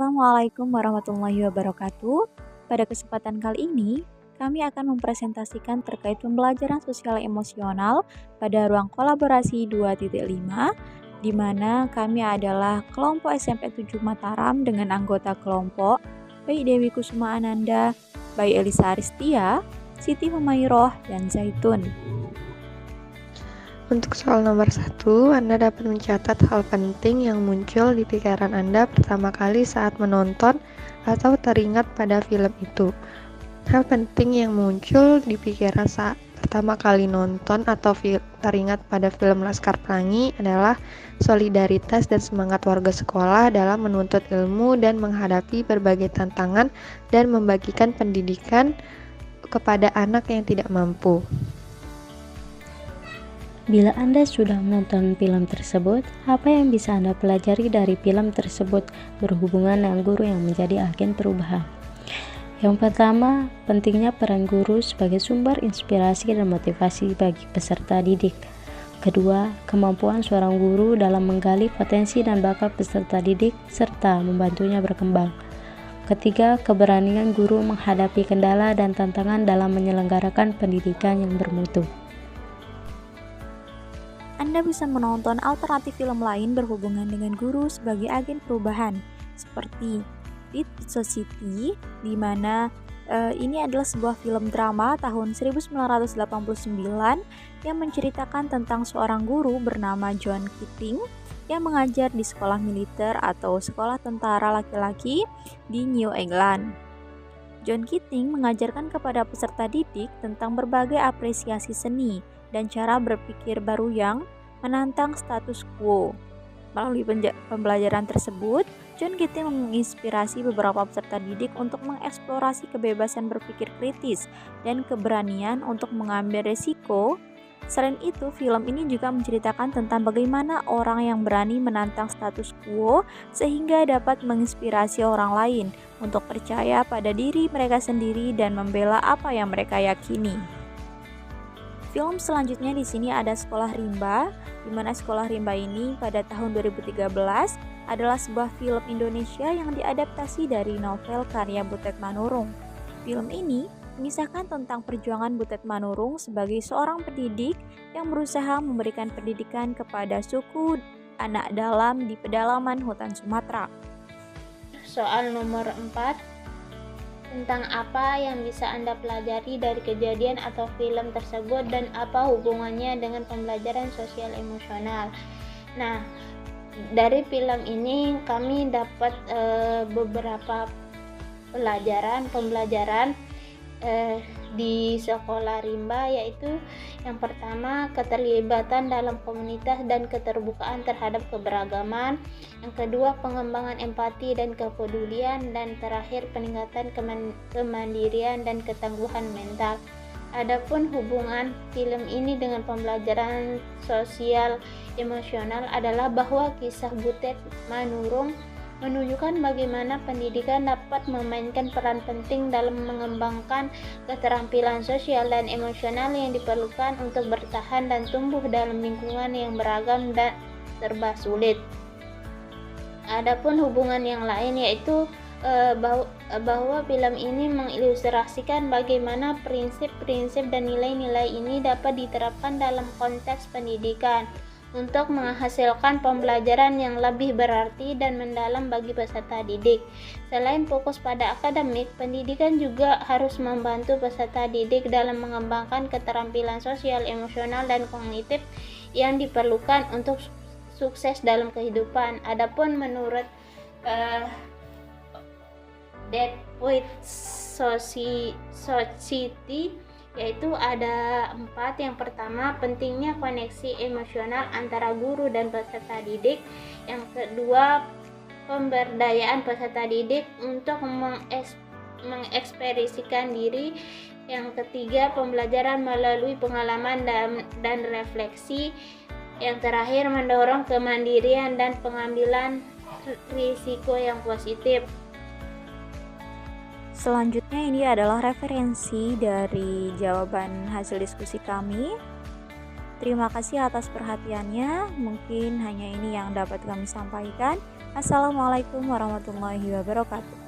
Assalamualaikum warahmatullahi wabarakatuh. Pada kesempatan kali ini, kami akan mempresentasikan terkait pembelajaran sosial emosional pada ruang kolaborasi 2.5, di mana kami adalah kelompok SMP 7 Mataram dengan anggota kelompok Baik Dewi Kusuma Ananda, Baik Elisa Aristia, Siti Humairoh, dan Zaitun. Untuk soal nomor 1, Anda dapat mencatat hal penting yang muncul di pikiran Anda pertama kali saat menonton atau teringat pada film itu. Hal penting yang muncul di pikiran saat pertama kali nonton atau teringat pada film Laskar Pelangi adalah solidaritas dan semangat warga sekolah dalam menuntut ilmu dan menghadapi berbagai tantangan dan membagikan pendidikan kepada anak yang tidak mampu. Bila Anda sudah menonton film tersebut, apa yang bisa Anda pelajari dari film tersebut berhubungan dengan guru yang menjadi agen perubahan? Yang pertama, pentingnya peran guru sebagai sumber inspirasi dan motivasi bagi peserta didik. Kedua, kemampuan seorang guru dalam menggali potensi dan bakat peserta didik serta membantunya berkembang. Ketiga, keberanian guru menghadapi kendala dan tantangan dalam menyelenggarakan pendidikan yang bermutu. Anda bisa menonton alternatif film lain berhubungan dengan guru sebagai agen perubahan, seperti Dead Society, di mana ini adalah sebuah film drama tahun 1989 yang menceritakan tentang seorang guru bernama John Keating yang mengajar di sekolah militer atau sekolah tentara laki-laki di New England. John Keating mengajarkan kepada peserta didik tentang berbagai apresiasi seni dan cara berpikir baru yang menantang status quo. Melalui pembelajaran tersebut, John Keating menginspirasi beberapa peserta didik untuk mengeksplorasi kebebasan berpikir kritis dan keberanian untuk mengambil resiko. Selain itu, film ini juga menceritakan tentang bagaimana orang yang berani menantang status quo sehingga dapat menginspirasi orang lain untuk percaya pada diri mereka sendiri dan membela apa yang mereka yakini. Film selanjutnya di sini ada Sekolah Rimba, di mana Sekolah Rimba ini pada tahun 2013 adalah sebuah film Indonesia yang diadaptasi dari novel karya Butet Manurung. Film ini mengisahkan tentang perjuangan Butet Manurung sebagai seorang pendidik yang berusaha memberikan pendidikan kepada suku anak dalam di pedalaman hutan Sumatera. Soal nomor 4, tentang apa yang bisa Anda pelajari dari kejadian atau film tersebut dan apa hubungannya dengan pembelajaran sosial emosional. Nah, dari film ini kami dapat beberapa pembelajaran di Sekolah Rimba, yaitu yang pertama keterlibatan dalam komunitas dan keterbukaan terhadap keberagaman, yang kedua pengembangan empati dan kepedulian, dan terakhir peningkatan kemandirian dan ketangguhan mental. Adapun hubungan film ini dengan pembelajaran sosial emosional adalah bahwa kisah Butet Manurung menunjukkan bagaimana pendidikan dapat memainkan peran penting dalam mengembangkan keterampilan sosial dan emosional yang diperlukan untuk bertahan dan tumbuh dalam lingkungan yang beragam dan serba sulit. Adapun hubungan yang lain yaitu bahwa film ini mengilustrasikan bagaimana prinsip-prinsip dan nilai-nilai ini dapat diterapkan dalam konteks pendidikan untuk menghasilkan pembelajaran yang lebih berarti dan mendalam bagi peserta didik. Selain fokus pada akademik, pendidikan juga harus membantu peserta didik dalam mengembangkan keterampilan sosial, emosional, dan kognitif yang diperlukan untuk sukses dalam kehidupan. Adapun menurut Dead Society, yaitu ada 4. Yang pertama, pentingnya koneksi emosional antara guru dan peserta didik. Yang kedua, pemberdayaan peserta didik untuk mengekspresikan diri. Yang ketiga, pembelajaran melalui pengalaman dan refleksi. Yang terakhir, mendorong kemandirian dan pengambilan risiko yang positif. Selanjutnya ini adalah referensi dari jawaban hasil diskusi kami. Terima kasih atas perhatiannya. Mungkin hanya ini yang dapat kami sampaikan. Assalamualaikum warahmatullahi wabarakatuh.